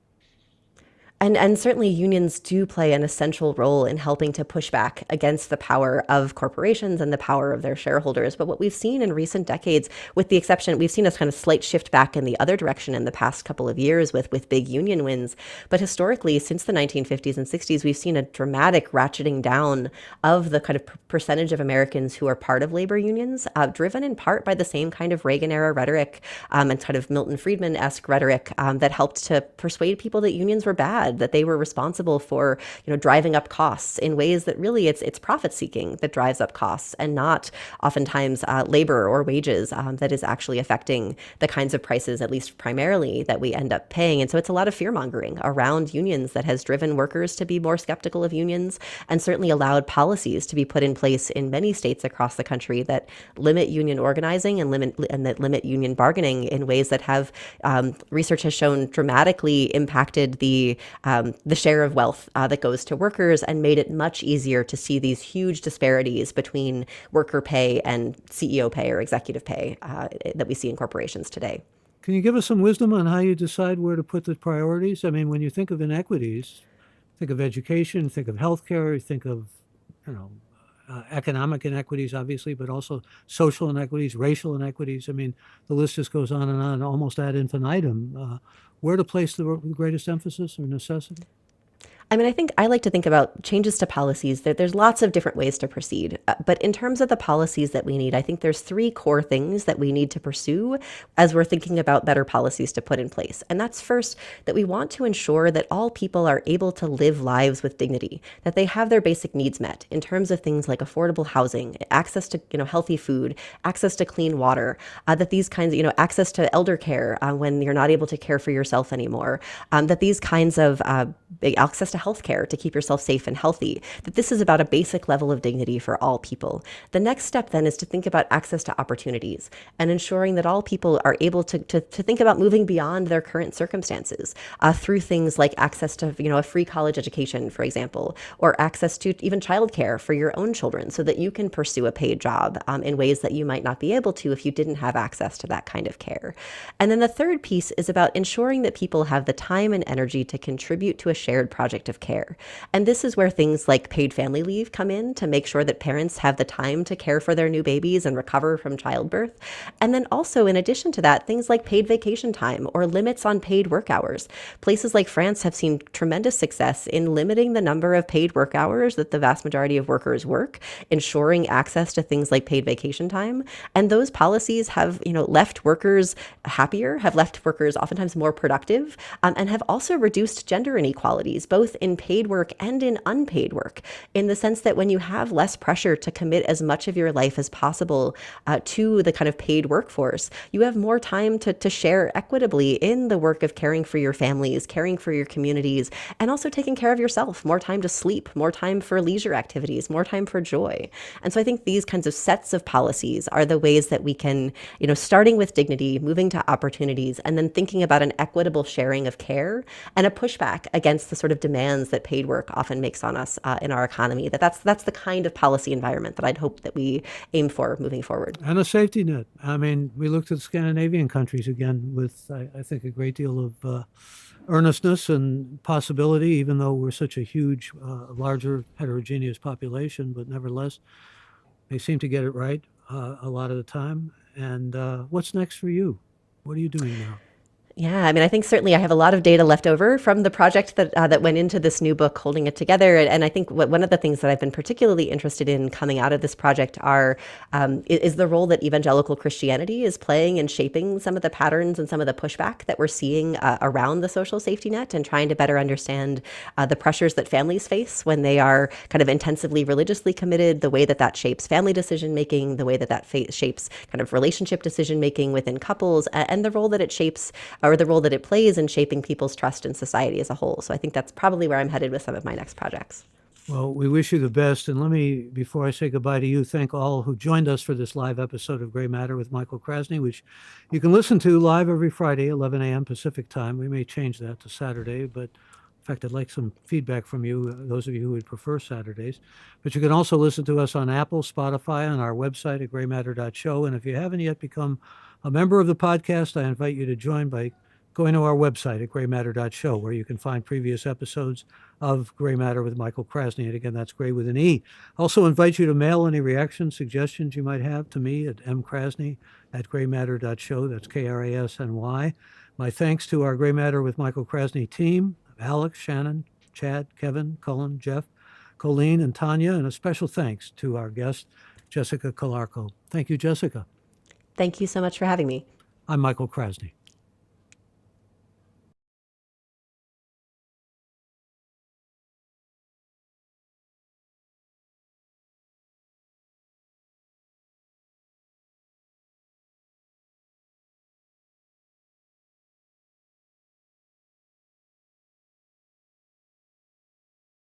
And certainly unions do play an essential role in helping to push back against the power of corporations and the power of their shareholders. But what we've seen in recent decades, with the exception, we've seen a kind of slight shift back in the other direction in the past couple of years with big union wins. But historically, since the 1950s and 60s, we've seen a dramatic ratcheting down of the kind of percentage of Americans who are part of labor unions, driven in part by the same kind of Reagan-era rhetoric and kind of Milton Friedman-esque rhetoric that helped to persuade people that unions were bad bad, that they were responsible for, driving up costs in ways that really it's profit seeking that drives up costs, and not oftentimes labor or wages that is actually affecting the kinds of prices, at least primarily, that we end up paying. And so it's a lot of fear mongering around unions that has driven workers to be more skeptical of unions, and certainly allowed policies to be put in place in many states across the country that limit union organizing and that limit union bargaining in ways that have research has shown dramatically impacted the share of wealth that goes to workers, and made it much easier to see these huge disparities between worker pay and CEO pay or executive pay that we see in corporations today. Can you give us some wisdom on how you decide where to put the priorities? I mean, when you think of inequities, think of education, think of healthcare, think of, you know, economic inequities, obviously, but also social inequities, racial inequities. I mean, the list just goes on and on, almost ad infinitum. Where to place the greatest emphasis or necessity? I mean, I think I like to think about changes to policies. There's lots of different ways to proceed. But in terms of the policies that we need, I think there's three core things that we need to pursue as we're thinking about better policies to put in place. And that's first, that we want to ensure that all people are able to live lives with dignity, that they have their basic needs met in terms of things like affordable housing, access to, healthy food, access to clean water, that these kinds of, access to elder care when you're not able to care for yourself anymore, that these kinds of access to healthcare to keep yourself safe and healthy, that this is about a basic level of dignity for all people. The next step then is to think about access to opportunities and ensuring that all people are able to think about moving beyond their current circumstances through things like access to, a free college education, for example, or access to even childcare for your own children so that you can pursue a paid job in ways that you might not be able to if you didn't have access to that kind of care. And then the third piece is about ensuring that people have the time and energy to contribute to a shared project of care. And this is where things like paid family leave come in to make sure that parents have the time to care for their new babies and recover from childbirth. And then also, in addition to that, things like paid vacation time or limits on paid work hours. Places like France have seen tremendous success in limiting the number of paid work hours that the vast majority of workers work, ensuring access to things like paid vacation time. And those policies have, left workers happier, have left workers oftentimes more productive, and have also reduced gender inequalities, both in paid work and in unpaid work, in the sense that when you have less pressure to commit as much of your life as possible to the kind of paid workforce, you have more time to share equitably in the work of caring for your families, caring for your communities, and also taking care of yourself, more time to sleep, more time for leisure activities, more time for joy. And so I think these kinds of sets of policies are the ways that we can, starting with dignity, moving to opportunities, and then thinking about an equitable sharing of care and a pushback against the sort of demands that paid work often makes on us in our economy. That's the kind of policy environment that I'd hope that we aim for moving forward. And a safety net. I mean, we looked at the Scandinavian countries again with, I think, a great deal of earnestness and possibility, even though we're such a huge, larger, heterogeneous population. But nevertheless, they seem to get it right a lot of the time. And what's next for you? What are you doing now? Yeah, I mean, I think certainly I have a lot of data left over from the project that went into this new book, holding it together. And I think one of the things that I've been particularly interested in coming out of this project is the role that evangelical Christianity is playing in shaping some of the patterns and some of the pushback that we're seeing around the social safety net, and trying to better understand the pressures that families face when they are kind of intensively religiously committed, the way that that shapes family decision making, the way that that shapes kind of relationship decision making within couples, and the role that it shapes or the role that it plays in shaping people's trust in society as a whole. So I think that's probably where I'm headed with some of my next projects. Well, we wish you the best. And let me, before I say goodbye to you, thank all who joined us for this live episode of Gray Matter with Michael Krasny, which you can listen to live every Friday, 11 a.m. Pacific time. We may change that to Saturday, but in fact, I'd like some feedback from you, those of you who would prefer Saturdays. But you can also listen to us on Apple, Spotify, on our website at graymatter.show. And if you haven't yet become a member of the podcast, I invite you to join by going to our website at graymatter.show, where you can find previous episodes of Gray Matter with Michael Krasny. And again, that's Gray with an E. I also invite you to mail any reactions, suggestions you might have to me at mkrasny@graymatter.show. That's Krasny. My thanks to our Gray Matter with Michael Krasny team, Alex, Shannon, Chad, Kevin, Cullen, Jeff, Colleen, and Tanya, and a special thanks to our guest, Jessica Calarco. Thank you, Jessica. Thank you so much for having me. I'm Michael Krasny.